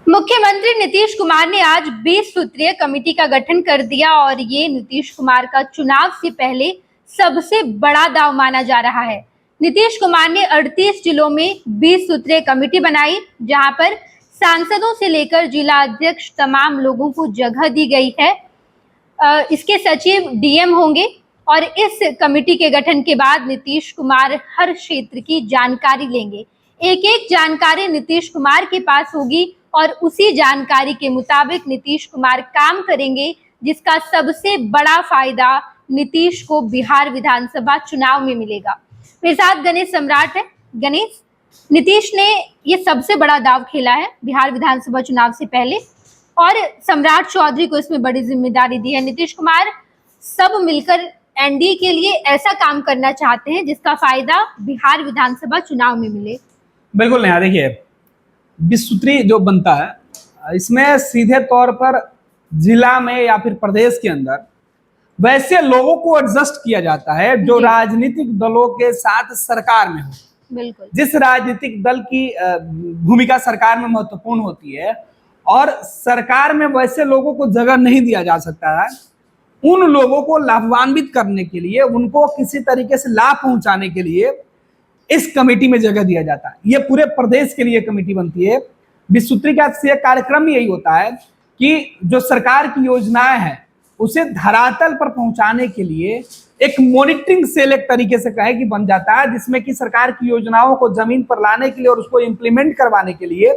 मुख्यमंत्री नीतीश कुमार ने आज 20 सूत्रीय कमेटी का गठन कर दिया और ये नीतीश कुमार का चुनाव से पहले सबसे बड़ा दाव माना जा रहा है। नीतीश कुमार ने 38 जिलों में 20 सूत्रीय कमेटी बनाई, जहां पर सांसदों से लेकर जिला अध्यक्ष तमाम लोगों को जगह दी गई है। इसके सचिव डीएम होंगे और इस कमेटी के गठन के बाद नीतीश कुमार हर क्षेत्र की जानकारी लेंगे। एक एक जानकारी नीतीश कुमार के पास होगी और उसी जानकारी के मुताबिक नीतीश कुमार काम करेंगे, जिसका सबसे बड़ा फायदा नीतीश को बिहार विधानसभा चुनाव में मिलेगा। मेरे साथ गणेश सम्राट है। गणेश, नीतीश ने ये सबसे बड़ा दाव खेला है बिहार विधानसभा चुनाव से पहले और सम्राट चौधरी को इसमें बड़ी जिम्मेदारी दी है। नीतीश कुमार सब मिलकर एनडीए के लिए ऐसा काम करना चाहते हैं जिसका फायदा बिहार विधानसभा चुनाव में मिले। बिल्कुल नहीं, देखिए 20 सूत्री जो बनता है इसमें सीधे तौर पर जिला में या फिर प्रदेश के अंदर वैसे लोगों को एडजस्ट किया जाता है जो राजनीतिक दलों के साथ सरकार में हो। बिल्कुल, जिस राजनीतिक दल की भूमिका सरकार में महत्वपूर्ण होती है और सरकार में वैसे लोगों को जगह नहीं दिया जा सकता है, उन लोगों को लाभान्वित करने के लिए, उनको किसी तरीके से लाभ पहुंचाने के लिए इस कमेटी में जगह दिया जाता है। ये पूरे प्रदेश के लिए कमेटी बनती है। 20 सूत्री का कार्यक्रम यही होता है कि जो सरकार की योजनाएं हैं उसे धरातल पर पहुंचाने के लिए एक मॉनिटरिंग सेल एक तरीके से कहे कि बन जाता है, जिसमें कि सरकार की योजनाओं को जमीन पर लाने के लिए और उसको इम्प्लीमेंट करवाने के लिए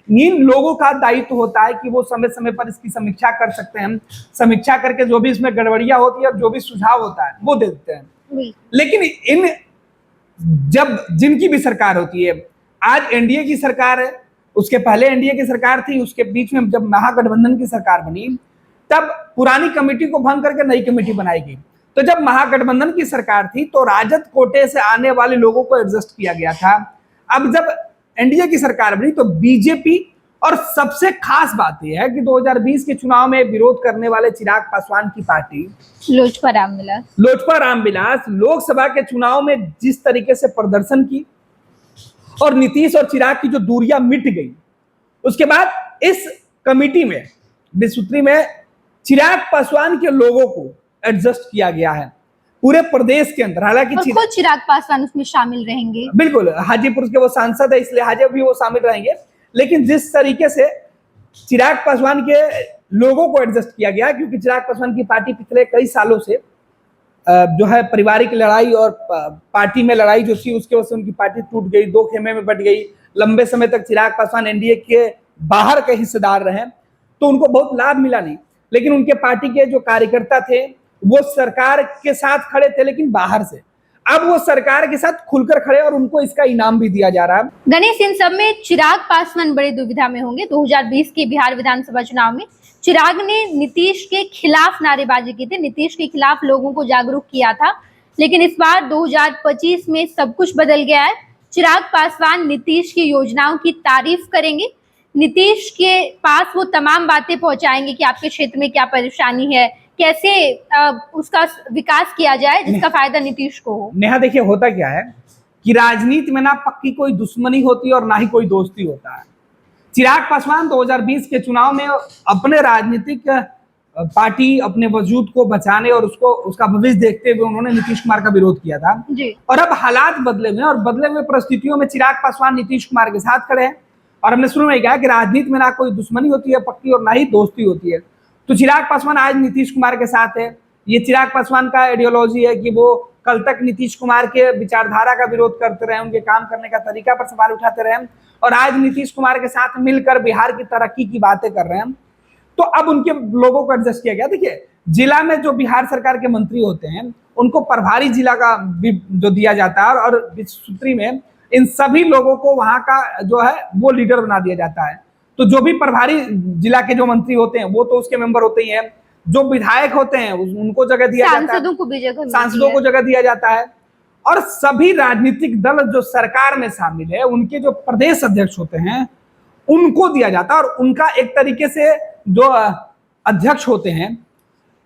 इन लोगों का दायित्व होता है कि वो समय समय पर इसकी समीक्षा कर सकते हैं। समीक्षा करके जो भी इसमें गड़बड़ियां होती है और जो भी सुझाव होता है वो दे देते हैं। लेकिन इन जब जिनकी भी सरकार होती है, आज एनडीए की सरकार है, उसके पहले एनडीए की सरकार थी, उसके बीच में जब महागठबंधन की सरकार बनी तब पुरानी कमेटी को भंग करके नई कमेटी बनाई गई। तो जब महागठबंधन की सरकार थी तो राजद कोटे से आने वाले लोगों को एडजस्ट किया गया था। अब जब एनडीए की सरकार बनी तो बीजेपी, और सबसे खास बात यह है कि 2020 के चुनाव में विरोध करने वाले चिराग पासवान की पार्टी लोजपा रामविलास लोकसभा के चुनाव में जिस तरीके से प्रदर्शन की और नीतीश और चिराग की जो दूरियां मिट गई, उसके बाद इस कमेटी में 20 सूत्री में चिराग पासवान के लोगों को एडजस्ट किया गया है पूरे प्रदेश के अंदर। हालांकि खुद चिराग पासवान उसमें शामिल रहेंगे। बिल्कुल, हाजीपुर के वो सांसद है इसलिए हाजीपुर भी वो शामिल रहेंगे। लेकिन जिस तरीके से चिराग पासवान के लोगों को एडजस्ट किया गया, क्योंकि चिराग पासवान की पार्टी पिछले कई सालों से जो है पारिवारिक लड़ाई और पार्टी में लड़ाई जो थी उसके वजह से उनकी पार्टी टूट गई, दो खेमे में बट गई। लंबे समय तक चिराग पासवान एनडीए के बाहर के हिस्सेदार रहे तो उनको बहुत लाभ मिला नहीं। लेकिन उनके पार्टी के जो कार्यकर्ता थे वो सरकार के साथ खड़े थे लेकिन बाहर से। अब वो सरकार के साथ खुलकर खड़े और उनको इसका इनाम भी दिया जा रहा है। गणेश, इन सब में चिराग पासवान बड़ी दुविधा में होंगे। 2020 के बिहार विधानसभा चुनाव में चिराग ने नीतीश के खिलाफ नारेबाजी की थी, नीतीश के खिलाफ लोगों को जागरूक किया था। लेकिन इस बार 2025 में सब कुछ बदल गया है। चिराग पासवान नीतीश की योजनाओं की तारीफ करेंगे, नीतीश के पास वो तमाम बातें पहुंचाएंगे कि आपके क्षेत्र में क्या परेशानी है, कैसे उसका विकास किया जाए जिसका फायदा नीतीश को हो। नेहा, देखिए होता क्या है कि राजनीति में ना पक्की कोई दुश्मनी होती है और ना ही कोई दोस्ती होता है। चिराग पासवान 2020 के चुनाव में अपने राजनीतिक पार्टी, अपने वजूद को बचाने और उसका भविष्य देखते हुए उन्होंने नीतीश कुमार का विरोध किया था जी। और अब हालात बदले हुए और बदले हुए परिस्थितियों में चिराग पासवान नीतीश कुमार के साथ खड़े हैं। और हमने शुरू में कहा कि राजनीति में ना कोई दुश्मनी होती है पक्की और ना ही दोस्ती होती है। तो चिराग पासवान आज नीतीश कुमार के साथ है। ये चिराग पासवान का आइडियोलॉजी है कि वो कल तक नीतीश कुमार के विचारधारा का विरोध करते रहे, उनके काम करने का तरीका पर सवाल उठाते रहे और आज नीतीश कुमार के साथ मिलकर बिहार की तरक्की की बातें कर रहे हैं। तो अब उनके लोगों को एडजस्ट किया गया। देखिए, जिला में जो बिहार सरकार के मंत्री होते हैं उनको प्रभारी जिला का जो दिया जाता है और 20 सूत्री में इन सभी लोगों को वहां का जो है वो लीडर बना दिया जाता है। तो जो भी प्रभारी जिला के जो मंत्री होते हैं वो तो उसके मेंबर होते ही हैं, जो विधायक होते हैं उनको जगह दिया जाता है, सांसदों को जगह दिया जाता है और सभी राजनीतिक दल जो सरकार में शामिल है उनके जो प्रदेश अध्यक्ष होते हैं उनको दिया जाता है। और उनका एक तरीके से जो अध्यक्ष होते हैं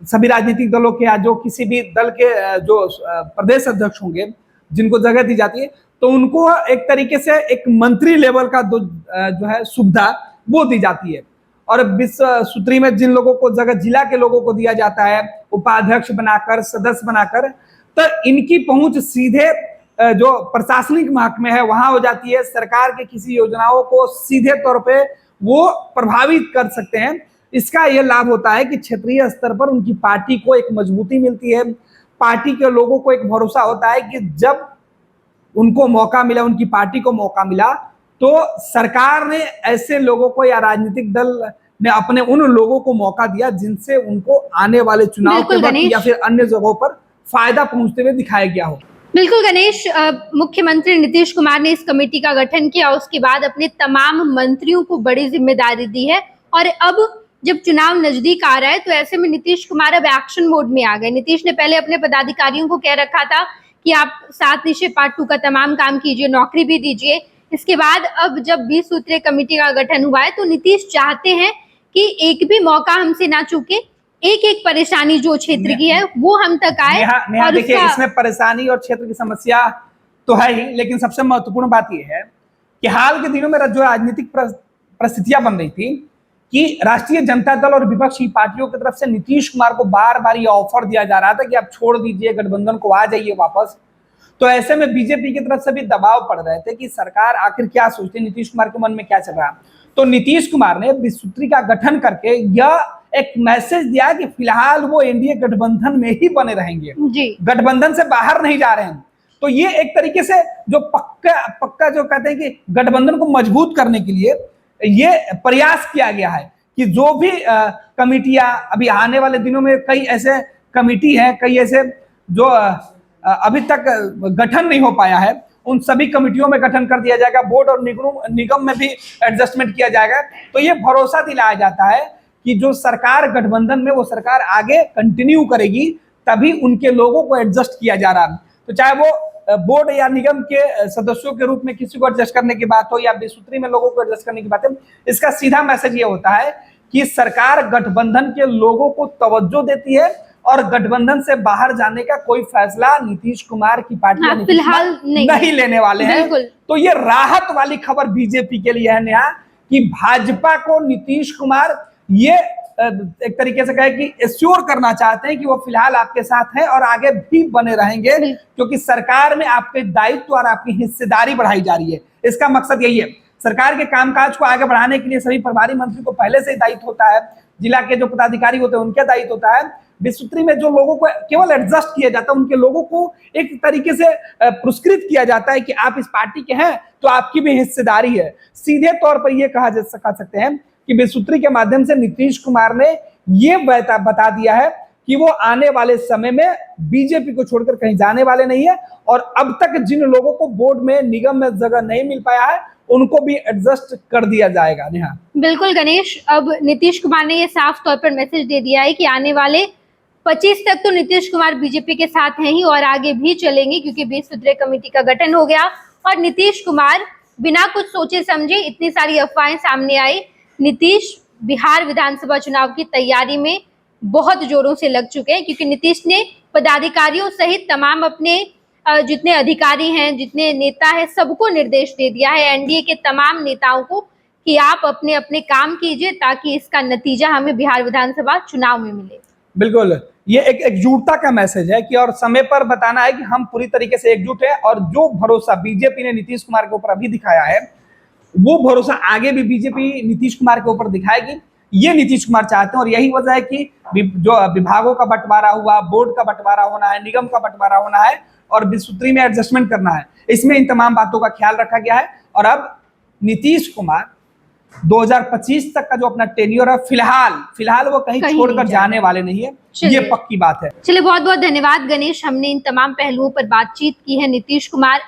सभी राजनीतिक दलों के या जो किसी भी दल के जो प्रदेश अध्यक्ष होंगे जिनको जगह दी जाती है तो उनको एक तरीके से एक मंत्री लेवल का जो है सुविधा वो दी जाती है। और 20 सूत्री में जिन लोगों को जगह जिला के लोगों को दिया जाता है उपाध्यक्ष बनाकर, सदस्य बनाकर, तो इनकी पहुंच सीधे जो प्रशासनिक महकमे है वहां हो जाती है। सरकार के किसी योजनाओं को सीधे तौर पे वो प्रभावित कर सकते हैं। इसका यह लाभ होता है कि क्षेत्रीय स्तर पर उनकी पार्टी को एक मजबूती मिलती है, पार्टी के लोगों को एक भरोसा होता है कि जब उनको मौका मिला, उनकी पार्टी को मौका मिला, तो सरकार ने ऐसे लोगों को या राजनीतिक दल ने अपने उन लोगों को मौका दिया जिनसे उनको आने वाले चुनाव के वक्त या फिर अन्य जगहों पर फायदा पहुंचते हुए दिखाया गया हो। बिल्कुल गणेश, मुख्यमंत्री नीतीश कुमार ने इस कमेटी का गठन किया, उसके बाद अपने तमाम मंत्रियों को बड़ी जिम्मेदारी दी है और अब जब चुनाव नजदीक आ रहा है तो ऐसे में नीतीश कुमार अब एक्शन मोड में आ गए। नीतीश ने पहले अपने पदाधिकारियों को कह रखा था कि आप 7 निश्चय पार्ट 2 का तमाम काम कीजिए, नौकरी भी दीजिए। इसके बाद अब जब 20 सूत्रीय कमेटी का गठन हुआ है तो नीतीश चाहते हैं कि एक भी मौका हमसे ना चूके, एक एक परेशानी जो क्षेत्र की है वो हम तक आए। और देखिए इसमें परेशानी और क्षेत्र की समस्या तो है ही, लेकिन सबसे महत्वपूर्ण बात यह है कि हाल के दिनों में जो राजनीतिक परिस्थितियां बन रही थी कि राष्ट्रीय जनता दल और विपक्षी पार्टियों की तरफ से नीतीश कुमार को बार बार ये ऑफर दिया जा रहा था कि आप छोड़ दीजिए गठबंधन को, आ जाइए वापस। तो ऐसे में बीजेपी की तरफ से भी दबाव पड़ रहे थे कि सरकार आखिर क्या सोचती है, नीतीश कुमार के मन में क्या चल रहा है। तो नीतीश कुमार ने 20 सूत्री का गठन करके यह एक मैसेज दिया कि फिलहाल वो एनडीए गठबंधन में ही बने रहेंगे, गठबंधन से बाहर नहीं जा रहे हैं। तो ये एक तरीके से जो पक्का जो कहते हैं कि गठबंधन को मजबूत करने के लिए ये प्रयास किया गया है कि जो भी कमिटियां अभी आने वाले दिनों में, कई ऐसे कमिटी हैं, कई ऐसे जो अभी तक गठन नहीं हो पाया है, उन सभी कमिटियों में गठन कर दिया जाएगा। बोर्ड और निगम में भी एडजस्टमेंट किया जाएगा। तो ये भरोसा दिलाया जाता है कि जो सरकार गठबंधन में वो सरकार आगे कंटिन्यू करेगी, तभी उनके लोगों को एडजस्ट किया जा रहा है। तो चाहे वो बोर्ड या निगम के सदस्यों के रूप में किसी को एडजस्ट करने की बात हो या 20 सूत्री में लोगों को एडजस्ट करने की बात है, इसका सीधा मैसेज ये होता है कि सरकार गठबंधन के लोगों को तवज्जो देती है और गठबंधन से बाहर जाने का कोई फैसला नीतीश कुमार की पार्टी फिलहाल नहीं लेने वाले हैं। तो ये राहत वाली खबर बीजेपी के लिए है नेहा कि भाजपा को नीतीश कुमार ये एक तरीके से कहे कि एश्योर करना चाहते हैं कि वो फिलहाल आपके साथ हैं और आगे भी बने रहेंगे, क्योंकि सरकार में आपके दायित्व और आपकी हिस्सेदारी बढ़ाई जा रही है। इसका मकसद यही है। सरकार के कामकाज को आगे बढ़ाने के लिए सभी प्रभारी मंत्री को पहले से ही दायित्व होता है, जिला के जो पदाधिकारी होते हैं उनके दायित्व होता है। 20 सूत्री में जो लोगों को केवल एडजस्ट किया जाता है, उनके लोगों को एक तरीके से पुरस्कृत किया जाता है कि आप इस पार्टी के हैं तो आपकी भी हिस्सेदारी है। सीधे तौर पर यह कहा जा सकते हैं कि 20 सूत्री के माध्यम से नीतीश कुमार ने ये बता दिया है कि वो आने वाले समय में बीजेपी को छोड़कर कहीं जाने वाले नहीं है और अब तक जिन लोगों को बोर्ड में, निगम में जगह नहीं मिल पाया है, उनको भी एडजस्ट कर दिया जाएगा। नेहा, बिल्कुल गणेश, अब नीतीश कुमार ने ये साफ तौर पर मैसेज दे दिया है कि आने वाले 25 तक तो नीतीश कुमार बीजेपी के साथ हैं ही और आगे भी चलेंगे, क्योंकि 20 सूत्रीय कमेटी का गठन हो गया और नीतीश कुमार बिना कुछ सोचे समझे, इतनी सारी अफवाहें सामने आई, नीतीश बिहार विधानसभा चुनाव की तैयारी में बहुत जोरों से लग चुके हैं, क्योंकि नीतीश ने पदाधिकारियों सहित तमाम अपने जितने अधिकारी हैं, जितने नेता हैं, सबको निर्देश दे दिया है, एनडीए के तमाम नेताओं को, कि आप अपने अपने काम कीजिए ताकि इसका नतीजा हमें बिहार विधानसभा चुनाव में मिले। बिल्कुल, ये एक एकजुटता का मैसेज है कि और समय पर बताना है कि हम पूरी तरीके से एकजुट है और जो भरोसा बीजेपी ने नीतीश कुमार के ऊपर अभी दिखाया है, वो भरोसा आगे भी बीजेपी नीतीश कुमार के ऊपर दिखाएगी। ये नीतीश कुमार चाहते हैं और यही वजह है कि जो विभागों का बंटवारा हुआ, बोर्ड का बंटवारा होना है, निगम का बंटवारा होना है और 20 सूत्री में एडजस्टमेंट करना है, इसमें इन तमाम बातों का ख्याल रखा गया है। और अब नीतीश कुमार 2025 तक का जो अपना टेन्योर है, फिलहाल वो कहीं छोड़कर जाने वाले नहीं है, ये पक्की बात है। चलिए, बहुत बहुत धन्यवाद गणेश, हमने इन तमाम पहलुओं पर बातचीत की है। नीतीश कुमार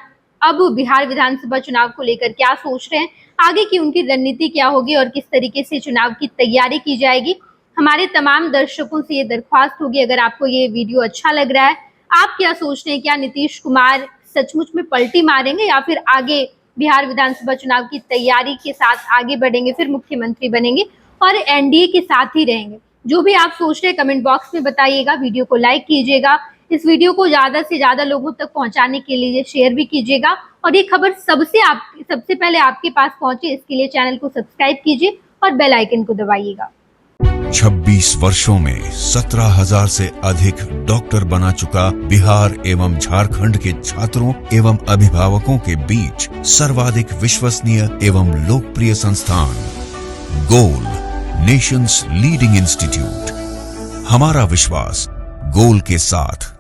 अब बिहार विधानसभा चुनाव को लेकर क्या सोच रहे हैं, आगे की उनकी रणनीति क्या होगी और किस तरीके से चुनाव की तैयारी की जाएगी, हमारे तमाम दर्शकों से ये दरख्वास्त होगी, अगर आपको ये वीडियो अच्छा लग रहा है, आप क्या सोच रहे हैं, क्या नीतीश कुमार सचमुच में पलटी मारेंगे या फिर आगे बिहार विधानसभा चुनाव की तैयारी के साथ आगे बढ़ेंगे, फिर मुख्यमंत्री बनेंगे और एनडीए के साथ ही रहेंगे? जो भी आप सोच रहे हैं कमेंट बॉक्स में बताइएगा, वीडियो को लाइक कीजिएगा, इस वीडियो को ज़्यादा से ज़्यादा लोगों तक पहुंचाने के लिए शेयर भी कीजिएगा और ये खबर सबसे पहले आपके पास पहुंचे, इसके लिए चैनल को सब्सक्राइब कीजिए और बेल आइकन को दबाइएगा। 26 वर्षों में 17,000 से अधिक डॉक्टर बना चुका बिहार एवं झारखंड के छात्रों एवं अभिभावकों के बीच सर्वाधिक विश्वसनीय एवं लोकप्रिय संस्थान गोल, नेशंस लीडिंग इंस्टीट्यूट। हमारा विश्वास गोल के साथ।